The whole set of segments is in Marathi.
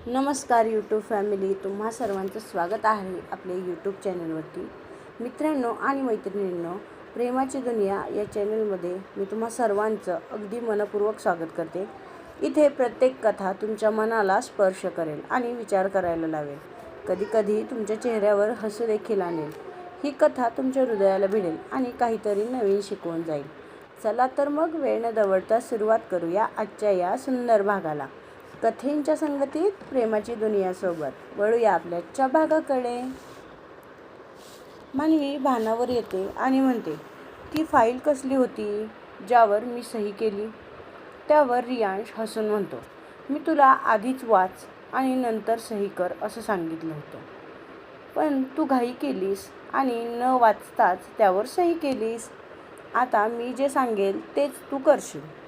नमस्कार यूट्यूब फॅमिली, तुम्हा सर्वांचं स्वागत आहे आपल्या यूट्यूब चॅनलवरती. मित्रांनो आणि मैत्रिणींनो, प्रेमाची दुनिया या चॅनलमध्ये मी तुम्हा सर्वांचं अगदी मनपूर्वक स्वागत करते. इथे प्रत्येक कथा तुमच्या मनाला स्पर्श करेल आणि विचार करायला लावेल. कधीकधी तुमच्या चेहऱ्यावर हसू देखील आणेल. ही कथा तुमच्या हृदयाला भिडेल आणि काहीतरी नवीन शिकवून जाईल. चला तर मग वेळ न दवडता सुरुवात करूया आजच्या या सुंदर भागाला. कथेंच्या संगतीत प्रेमाची दुनियासोबत वळूया आपल्याच्या भागाकडे. मानवी भानावर येते आणि म्हणते, ती फाईल कसली होती ज्यावर मी सही केली? त्यावर रियांश हसून म्हणतो, मी तुला आधीच वाच आणि नंतर सही कर असं सांगितलं होतं, पण तू घाई केलीस आणि न वाचताच त्यावर सही केलीस. आता मी जे सांगेल तेच तू करशील.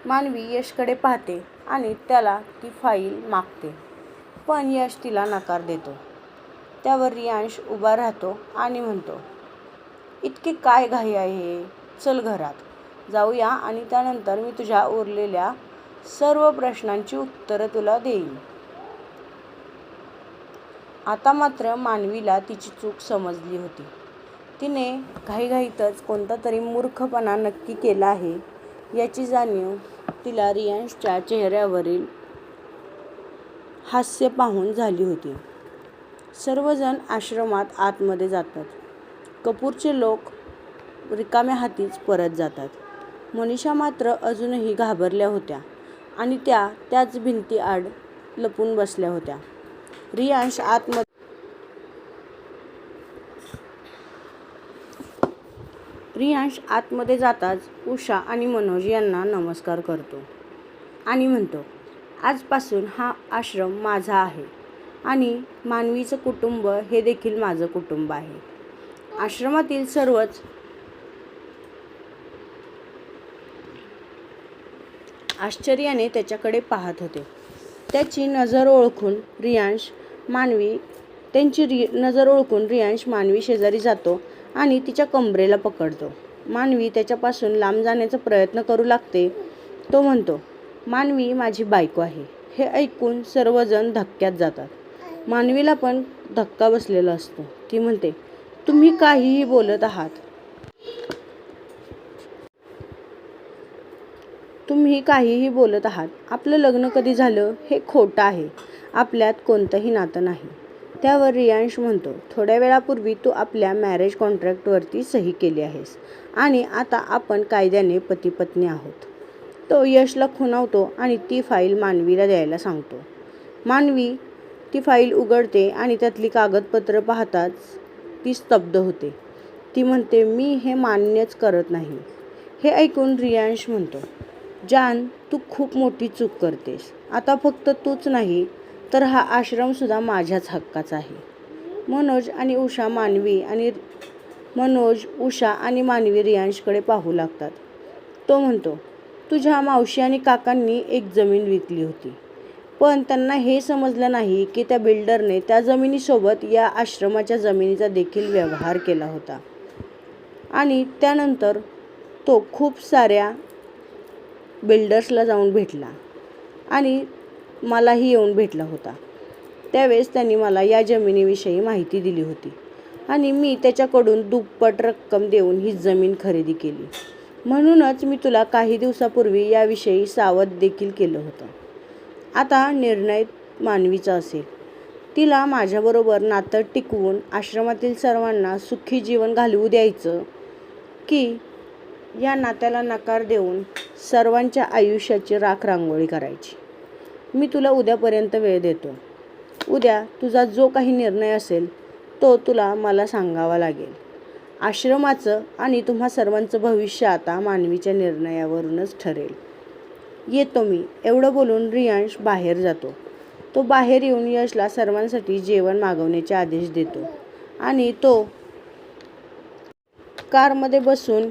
मानवी यशकडे पाहते आणि त्याला ती फाईल मागते, पण यश तिला नकार देतो. त्यावर रियांश उभा राहतो आणि म्हणतो, इतकी काय घाई आहे? चल घरात जाऊया आणि त्यानंतर मी तुझ्या उरलेल्या सर्व प्रश्नांची उत्तरं तुला देईन. आता मात्र मानवीला तिची चूक समजली होती. तिने घाईघाईतच कोणता तरी मूर्खपणा नक्की केला आहे याची जाणीव तिला रियांशच्या चेहऱ्यावरील हास्य पाहून झाली होती. सर्वजण आश्रमात आतमध्ये जातात. कपूरचे लोक रिकाम्या हातीच परत जातात. मनीषा मात्र अजूनही घाबरल्या होत्या आणि त्याच भिंतीआड लपून बसल्या होत्या. रियांश आतमध्ये जाताच उषा आणि मनोज यांना नमस्कार करतो आणि म्हणतो, आजपासून हा आश्रम माझा आहे आणि मानवीचं कुटुंब हे देखील माझं कुटुंब आहे. आश्रमातील सर्वच आश्चर्याने त्याच्याकडे पाहत होते. त्यांची नजर ओळखून रियांश मानवी शेजारी जातो आणि तिच्या कंबरेला पकडतो. मानवी त्याच्यापासून लांब जाण्याचा प्रयत्न करू लागते. तो म्हणतो, मानवी माझी बायको आहे. हे ऐकून सर्वजण धक्क्यात जातात. मानवीला पण धक्का बसलेला असतो. ती म्हणते, तुम्ही काहीही बोलत आहात. आपलं लग्न कधी झालं? हे खोटं आहे. आपल्यात कोणतंही नातं नाही. त्यावर रियांश म्हणतो, थोड्या वेळापूर्वी तू आपल्या मॅरेज कॉन्ट्रॅक्टवरती सही केली आहेस आणि आता आपण कायद्याने पती-पत्नी आहोत. तो यशला खुणावतो आणि ती फाईल मानवीला द्यायला सांगतो. मानवी ती फाईल उघडते आणि त्यातली कागदपत्र पाहताच ती स्तब्ध होते. ती म्हणते, मी हे मान्यच करत नाही. हे ऐकून रियांश म्हणतो, जान, तू खूप मोठी चूक करतेस. आता फक्त तूच नाही तर हा आश्रमसुद्धा माझ्याच हक्काचा आहे. मनोज, उषा आणि मानवी रियांशकडे पाहू लागतात. तो म्हणतो, तुझ्या मावशी आणि काकांनी एक जमीन विकली होती, पण त्यांना हे समजलं नाही की त्या बिल्डरने त्या जमिनीसोबत या आश्रमाच्या जमिनीचा देखील व्यवहार केला होता आणि त्यानंतर तो खूप साऱ्या बिल्डर्सला जाऊन भेटला आणि मलाही येऊन भेटला होता. त्यावेळेस त्यांनी मला या जमिनीविषयी माहिती दिली होती आणि मी त्याच्याकडून दुप्पट रक्कम देऊन ही जमीन खरेदी केली. म्हणूनच मी तुला काही दिवसापूर्वी याविषयी सावध देखील केलं होतं. आता निर्णय मानवीचा असेल. तिला माझ्याबरोबर नातं टिकवून आश्रमातील सर्वांना सुखी जीवन घालवू द्यायचं की या नात्याला नकार देऊन सर्वांच्या आयुष्याची राखरांगोळी करायची. मी तुला उद्यापर्यंत वेळ देतो. उद्या तुझा जो काही निर्णय असेल तो तुला मला सांगावा लागेल. आश्रमाचं आणि तुम्हा सर्वांचं भविष्य आता मानवीच्या निर्णयावरूनच ठरेल. येतो मी. एवढं बोलून रियांश बाहेर जातो. तो बाहेर येऊन यशला सर्वांसाठी जेवण मागवण्याचे आदेश देतो आणि तो कारमध्ये बसून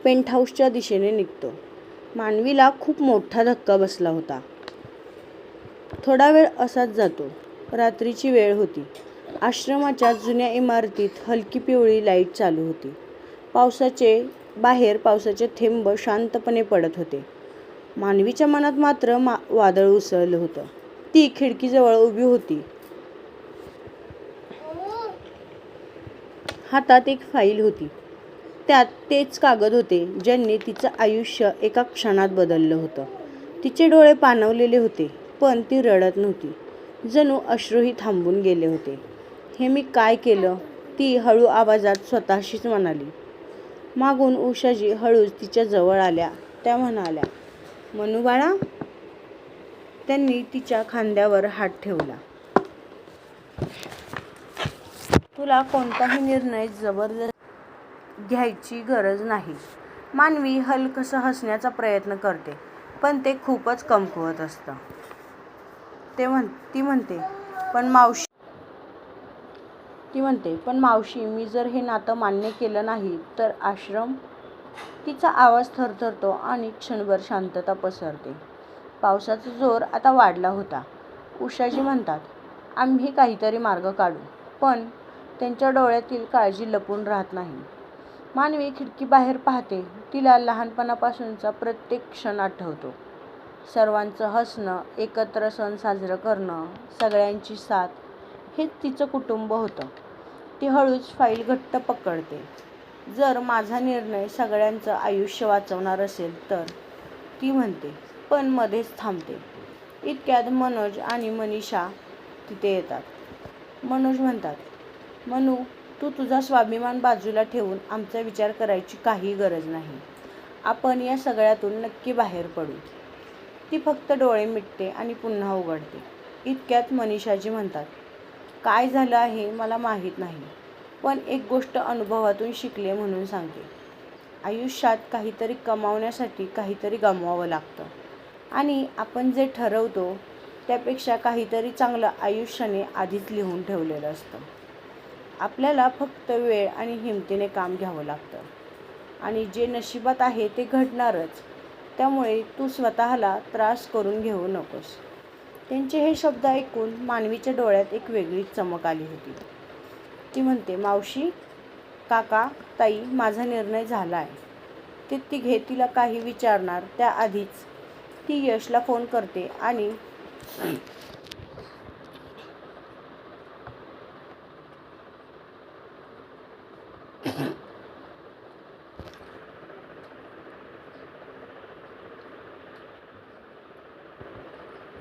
पेंटहाऊसच्या दिशेने निघतो. मानवीला खूप मोठा धक्का बसला होता. थोडा वेळ असाच जातो. रात्रीची वेळ होती. आश्रमाच्या जुन्या इमारतीत हलकी पिवळी लाईट चालू होती. बाहेर पावसाचे थेंब शांतपणे पडत होते. मानवीच्या मनात मात्र वादळ उसळलं होतं. ती खिडकीजवळ उभी होती. हातात एक फाईल होती. त्यात तेच कागद होते ज्यांनी तिचं आयुष्य एका क्षणात बदललं होतं. तिचे डोळे पाणवलेले होते, पण ती रडत नव्हती. जणू अश्रूही थांबून गेले होते. हे मी काय केलं? ती हळू आवाजात स्वतःशीच म्हणाली. मागून उषाजी हळूच तिच्या जवळ आल्या. त्या म्हणाल्या, मनू बाळा. त्यांनी तिच्या खांद्यावर हात ठेवला. तुला कोणताही निर्णय जबरदस्ती घ्यायची गरज नाही. मानवी हलकसं हसण्याचा प्रयत्न करते, पण ते खूपच कमकुवत असतं. ती म्हणते, पण मावशी, मी जर हे नातं मान्य केलं नाही तर आश्रम? तिचा आवाज थरथरतो आणि क्षणभर शांतता पसरते. पावसाचा जोर आता वाढला होता. उषाजी म्हणतात, आम्ही काहीतरी मार्ग काढू. पण त्यांच्या डोळ्यातील काळजी लपून राहत नाही. मानवी खिडकीबाहेर पाहते. तिला लहानपणापासूनचा प्रत्येक क्षण आठवतो. सर्वांचं हसणं, एकत्र सण साजरं करणं, सगळ्यांची साथ, हेच तिचं कुटुंब होतं. ती हळूच फाईल घट्ट पकडते. जर माझा निर्णय सगळ्यांचं आयुष्य वाचवणार असेल तर, ती म्हणते, पण मध्येच थांबते. इतक्यात मनोज आणि मनीषा तिथे येतात. मनोज म्हणतात, मनू, तू तुझा स्वाभिमान बाजूला ठेवून आमचा विचार करायची काही गरज नाही. आपण या सगळ्यातून नक्की बाहेर पडू. ती फक्त डोळे मिटते आणि पुन्हा उघडते. इतक्यात मनीषाजी म्हणतात, काय झालं आहे मला माहीत नाही, पण एक गोष्ट अनुभवातून शिकले म्हणून सांगते. आयुष्यात काहीतरी कमावण्यासाठी काहीतरी गमवावं लागतं. आणि आपण जे ठरवतो त्यापेक्षा काहीतरी चांगलं आयुष्याने आधीच लिहून ठेवलेलं असतं. आपल्याला फक्त वेळ आणि हिमतीने काम घ्यावं लागतं. आणि जे नशिबात आहे ते घडणारच. त्यामुळे तू स्वतःला त्रास करून घेऊ नकोस. त्यांचे हे शब्द ऐकून मानवीच्या डोळ्यात एक वेगळीच चमक आली होती. ती म्हणते, मावशी, काका, ताई, माझा निर्णय झाला आहे. ते तिघे तिला काही विचारणार त्याआधीच ती यशला फोन करते आणि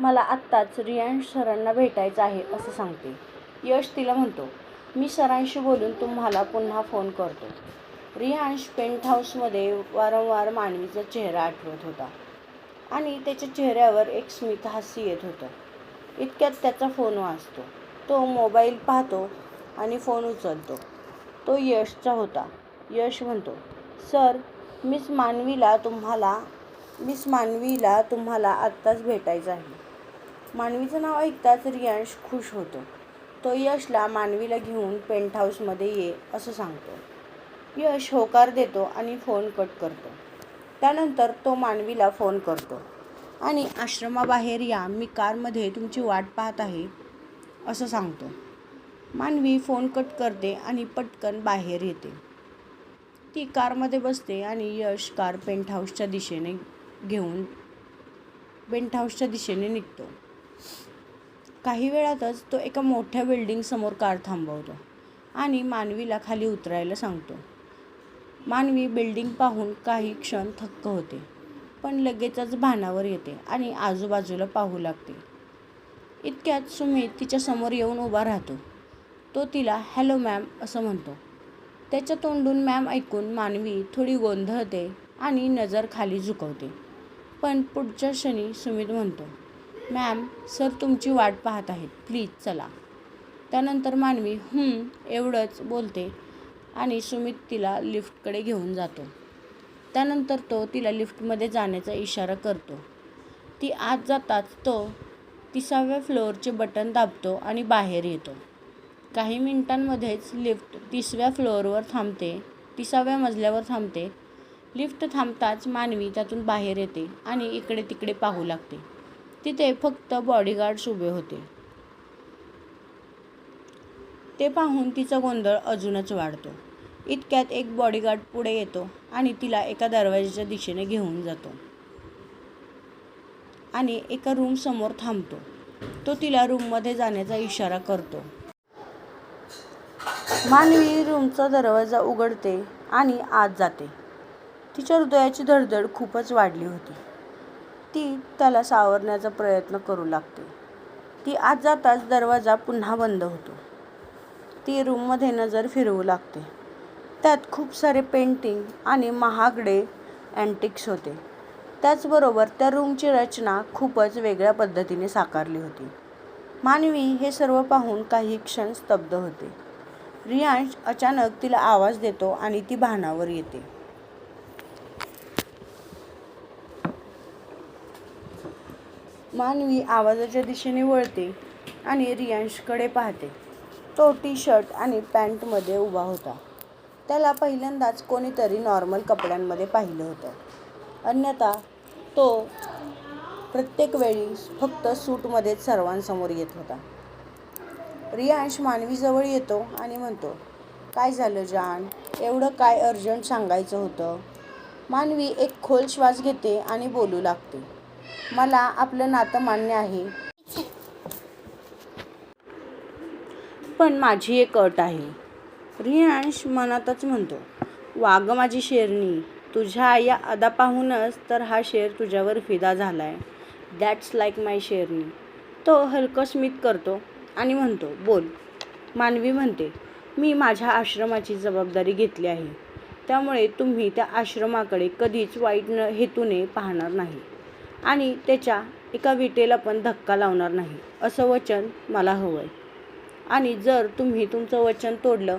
मला आत्ताच रियांश सरांना भेटायचं आहे असं सांगते. यश तिला म्हणतो, मी सरांशी बोलून तुम्हाला पुन्हा फोन करतो. रियांश पेंट हाऊसमध्ये वारंवार मानवीचा चेहरा आठवत होता आणि त्याच्या चेहऱ्यावर एक स्मित हास्य येत होतं. इतक्यात त्याचा फोन वाजतो. तो मोबाईल पाहतो आणि फोन उचलतो. तो यशचा होता. यश म्हणतो, सर, मिस मानवीला तुम्हाला आत्ताच भेटायचं आहे. मानवीचं नाव ऐकताच रियांश खुश होतो. तो यशला मानवीला घेऊन पेंट हाऊसमध्ये ये असं सांगतो. यश होकार देतो आणि फोन कट करतो. त्यानंतर तो मानवीला फोन करतो आणि आश्रमाबाहेर या, मी कारमध्ये तुमची वाट पाहत आहे असं सांगतो. मानवी फोन कट करते आणि पटकन बाहेर येते. ती कारमध्ये बसते आणि यश कार पेंट हाऊसच्या दिशेने निघतो. काही वेळातच तो एका मोठ्या बिल्डिंगसमोर कार थांबवतो आणि मानवीला खाली उतरायला सांगतो. मानवी बिल्डिंग पाहून काही क्षण थक्क होते, पण लगेचच भानावर येते आणि आजूबाजूला पाहू लागते. इतक्यात सुमित तिच्या समोर येऊन उभा राहतो. तो तिला हॅलो मॅम असं म्हणतो. त्याच्या तोंडून मॅम ऐकून मानवी थोडी गोंधळते आणि नजर खाली झुकवते. पण पुढच्या क्षणी सुमित म्हणतो, मॅम, सर तुमची वाट पाहत आहेत, प्लीज चला. त्यानंतर मानवी एवढंच बोलते आणि सुमित तिला लिफ्टकडे घेऊन जातो. त्यानंतर तो तिला लिफ्टमध्ये जाण्याचा इशारा करतो. ती आत जाताच तो 30व्या फ्लोअरचे बटन दाबतो आणि बाहेर येतो. काही मिनिटांमध्येच लिफ्ट 30व्या मजल्यावर थांबते. लिफ्ट थांबताच मानवी त्यातून बाहेर येते आणि इकडे तिकडे पाहू लागते. तिथे फक्त बॉडीगार्ड्स उभे होते. ते पाहून तिचा गोंधळ अजूनच वाढतो. इतक्यात एक बॉडीगार्ड पुढे येतो आणि तिला एका दरवाजाच्या दिशेने घेऊन जातो. आणि एका रूमसमोर थांबतो. तो तिला रूममध्ये जाण्याचा इशारा करतो. मानवी रूमचा दरवाजा उघडते आणि आत जाते. तिच्या हृदयाची धडधड खूपच वाढली होती. ती त्याला सावरण्याचा प्रयत्न करू लागते. ती आत जाताच दरवाजा पुन्हा बंद होतो. ती रूममध्ये नजर फिरवू लागते. त्यात खूप सारे पेंटिंग आणि महागडे अँटिक्स होते. त्याचबरोबर त्या रूमची रचना खूपच वेगळ्या पद्धतीने साकारली होती. मानवी हे सर्व पाहून काही क्षण स्तब्ध होते. रियांश अचानक तिला आवाज देतो आणि ती भानावर येते. मानवी आवाजाच्या दिशेने वळते आणि रियांशकडे पाहते. तो टी-शर्ट आणि पॅन्टमध्ये उभा होता. त्याला पहिल्यांदाच कोणीतरी नॉर्मल कपड्यांमध्ये पाहिलं होतं. अन्यथा तो प्रत्येक वेळी फक्त सूटमध्येच सर्वांसमोर येत होता. रियांश मानवीजवळ येतो आणि म्हणतो, काय झालं जान? एवढं काय अर्जंट सांगायचं होतं? मानवी एक खोल श्वास घेते आणि बोलू लागते, मला आपलं नातं मान्य आहे, पण माझी एक अट आहे. रियांश मनातच म्हणतो, वाग माझी शेरनी, तुझ्या या अदा पाहूनच तर हा शेर तुझ्यावर फिदा झालाय. दॅट्स लाईक माय शेरनी. तो हलकं स्मित करतो आणि म्हणतो, बोल. मानवी म्हणते, मी माझ्या आश्रमाची जबाबदारी घेतली आहे. त्यामुळे तुम्ही त्या आश्रमाकडे कधीच वाईट हेतूने पाहणार नाही आणि त्याच्या एका विटेला पण धक्का लावणार नाही, असं वचन मला हवंय. आणि जर तुम्ही तुमचं वचन तोडलं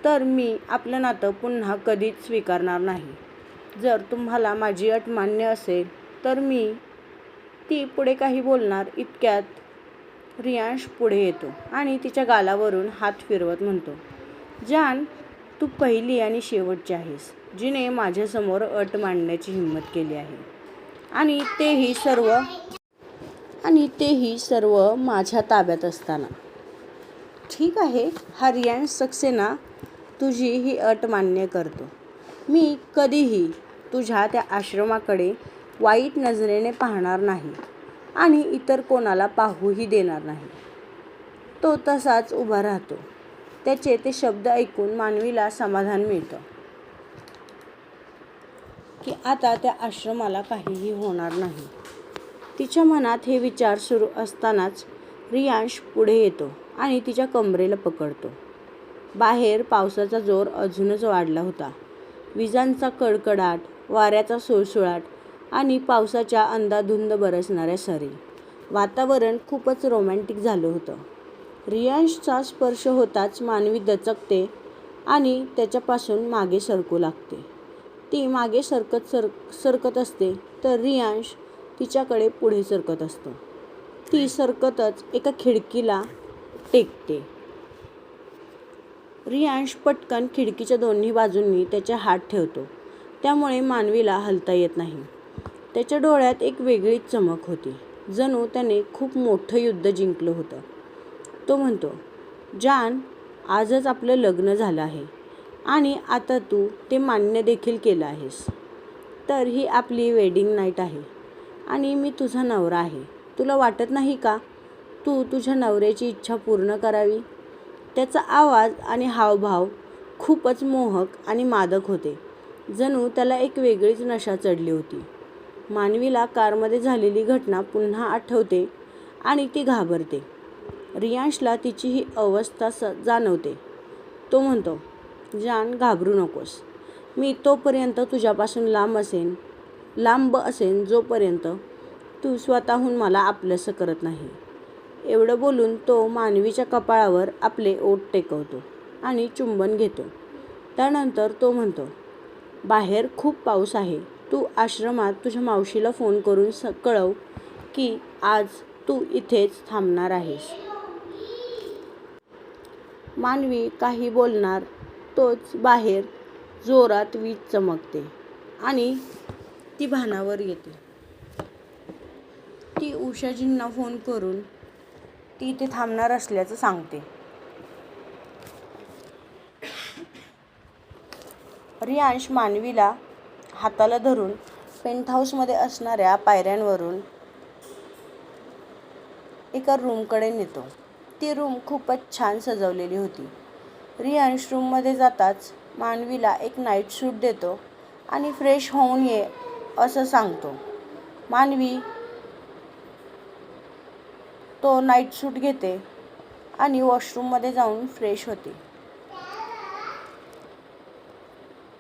तर मी आपलं नातं पुन्हा कधीच स्वीकारणार नाही. जर तुम्हाला माझी अट मान्य असेल तर मी. ती पुढे काही बोलणार इतक्यात रियांश पुढे येतो आणि तिच्या गालावरून हात फिरवत म्हणतो, जान, तू पहिली आणि शेवटची आहेस जिने माझ्यासमोर अट मांडण्याची हिंमत केली आहे. आणि तेही सर्व माझ्या ताब्यात असताना. ठीक आहे, हा रियांश सक्सेना तुझी ही अट मान्य करतो. मी कधीही तुझ्या त्या आश्रमाकडे वाईट नजरेने पाहणार नाही आणि इतर कोणाला पाहूही देणार नाही. तो तसाच उभा राहतो. त्याचे ते शब्द ऐकून मानवीला समाधान मिळतं की आता त्या आश्रमाला काहीही होणार नाही. तिच्या मनात हे विचार सुरू असतानाच रियांश पुढे येतो आणि तिच्या कमरेला पकडतो. बाहेर पावसाचा जोर अजूनच वाढला होता. विजांचा कडकडाट, वाऱ्याचा सुळसुळाट आणि पावसाच्या अंदाधुंद बरसणाऱ्या सरी. वातावरण खूपच रोमॅन्टिक झालं होतं. रियांशचा स्पर्श होताच मानवी दचकते आणि त्याच्यापासून मागे सरकू लागते. ती मागे सरकत असते तर रियांश तिच्याकडे पुढे सरकत असतो. ती सरकतच एका खिडकीला टेकते. रियांश पटकन खिडकीच्या दोन्ही बाजूंनी त्याचे हात ठेवतो. त्यामुळे मानवीला हलता येत नाही. त्याच्या डोळ्यात एक वेगळीच चमक होती, जणू त्याने खूप मोठं युद्ध जिंकलं होतं. तो म्हणतो, जान, आजच आपलं लग्न झालं आहे आणि आता तू ते मान्य देखील केलं आहेस. तर ही आपली वेडिंग नाईट आहे आणि मी तुझा नवरा आहे. तुला वाटत नाही का तू तुझ्या नवऱ्याची इच्छा पूर्ण करावी? त्याचा आवाज आणि हावभाव खूपच मोहक आणि मादक होते, जणू त्याला एक वेगळीच नशा चढली होती. मानवीला कारमध्ये झालेली घटना पुन्हा आठवते आणि ती घाबरते. रियांशला तिची ही अवस्था जाणवते. तो म्हणतो, जान, घाबरू नकोस. मी तोपर्यंत तुझ्यापासून लांब असेन जोपर्यंत तू स्वतःहून मला आपलंसं करत नाही. एवढं बोलून तो मानवीच्या कपाळावर आपले ओठ टेकवतो आणि चुंबन घेतो. त्यानंतर तो म्हणतो, बाहेर खूप पाऊस आहे. तू आश्रमात तुझ्या मावशीला फोन करून कळव की आज तू इथेच थांबणार आहेस. मानवी काही बोलणार तोच बाहेर जोरात वीज चमकते आणि ती भानावर येते. ती उषाजींना फोन करून ती इथे थांबणार असल्याचं सांगते. रियांश मानवीला हाताला धरून पेंटहाऊसमध्ये असणाऱ्या पायऱ्यांवरून एका रूमकडे नेतो. ती रूम खूपच छान सजवलेली होती. रियांश रूममध्ये जाताच मानवीला एक नाईट सूट देतो आणि फ्रेश होऊन ये असं सांगतो. मानवी तो नाईट सूट घेते आणि वॉशरूममध्ये जाऊन फ्रेश होते.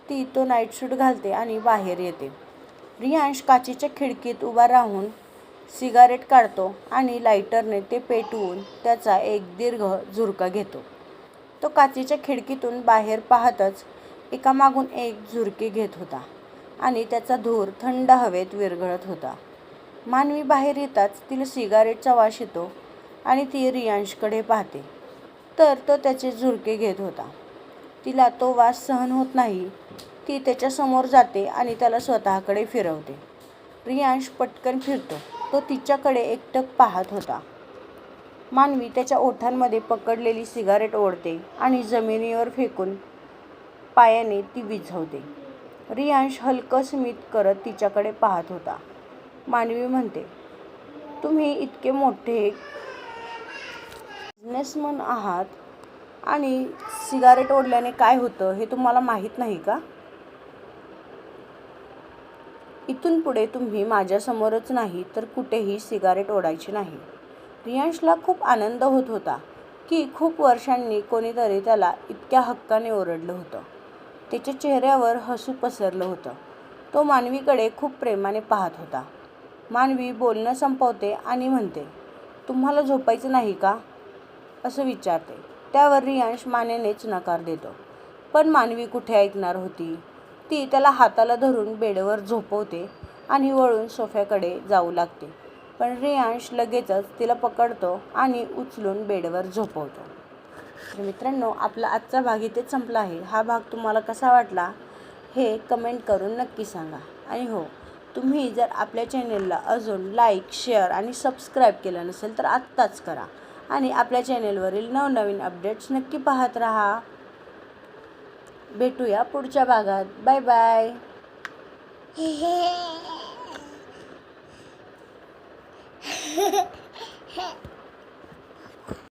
ती तो नाईट सूट घालते आणि बाहेर येते. रियांश काचेच्या खिडकीत उभा राहून सिगारेट काढतो आणि लायटरने ते पेटवून त्याचा एक दीर्घ झुरका घेतो. तो काचेच्या खिडकीतून बाहेर पाहतच एकामागून एक झुरके घेत होता आणि त्याचा धूर थंड हवेत विरघळत होता. मानवी बाहेर येताच तिला सिगारेटचा वास येतो आणि ती रियांशकडे पाहते तर तो त्याचे झुरके घेत होता. तिला तो वास सहन होत नाही. ती त्याच्यासमोर जाते आणि त्याला स्वतःकडे फिरवते. रियांश पटकन फिरतो. तो तिच्याकडे एकटक पाहत होता. मानवी त्याच्या ओठांमध्ये पकडलेली सिगारेट ओढते आणि जमिनीवर फेकून पायाने ती विझवते. रियांश हलकं स्मित करत तिच्याकडे पाहत होता. मानवी म्हणते, तुम्ही इतके मोठे बिझनेसमन आहात आणि सिगारेट ओढल्याने काय होतं हे तुम्हाला माहीत नाही का? इथून पुढे तुम्ही माझ्यासमोरच नाही तर कुठेही सिगारेट ओढायची नाही. रियांशला खूप आनंद होत होता की खूप वर्षांनी कोणीतरी त्याला इतक्या हक्काने ओरडलं होतं. त्याच्या चेहऱ्यावर हसू पसरलं होतं. तो मानवीकडे खूप प्रेमाने पाहत होता. मानवी बोलणं संपवते आणि म्हणते, तुम्हाला झोपायचं नाही का असं विचारते. त्यावर रियांश मानेनेच नकार देतो. पण मानवी कुठे ऐकणार होती. ती त्याला हाताला धरून बेडवर झोपवते आणि वळून सोफ्याकडे जाऊ लागते. पण रियांश लगेचच तिला पकडतो आणि उचलून बेडवर झोपवतो. तर मित्रांनो, आपला आजचा भाग इथेच संपला आहे. हा भाग तुम्हाला कसा वाटला हे कमेंट करून नक्की सांगा. आणि हो, तुम्ही जर आपल्या चॅनेलला अजून लाईक, शेअर आणि सबस्क्राईब केलं नसेल तर आत्ताच करा आणि आपल्या चॅनेलवरील नवनवीन अपडेट्स नक्की पाहत राहा. भेटूया पुढच्या भागात. Bye bye.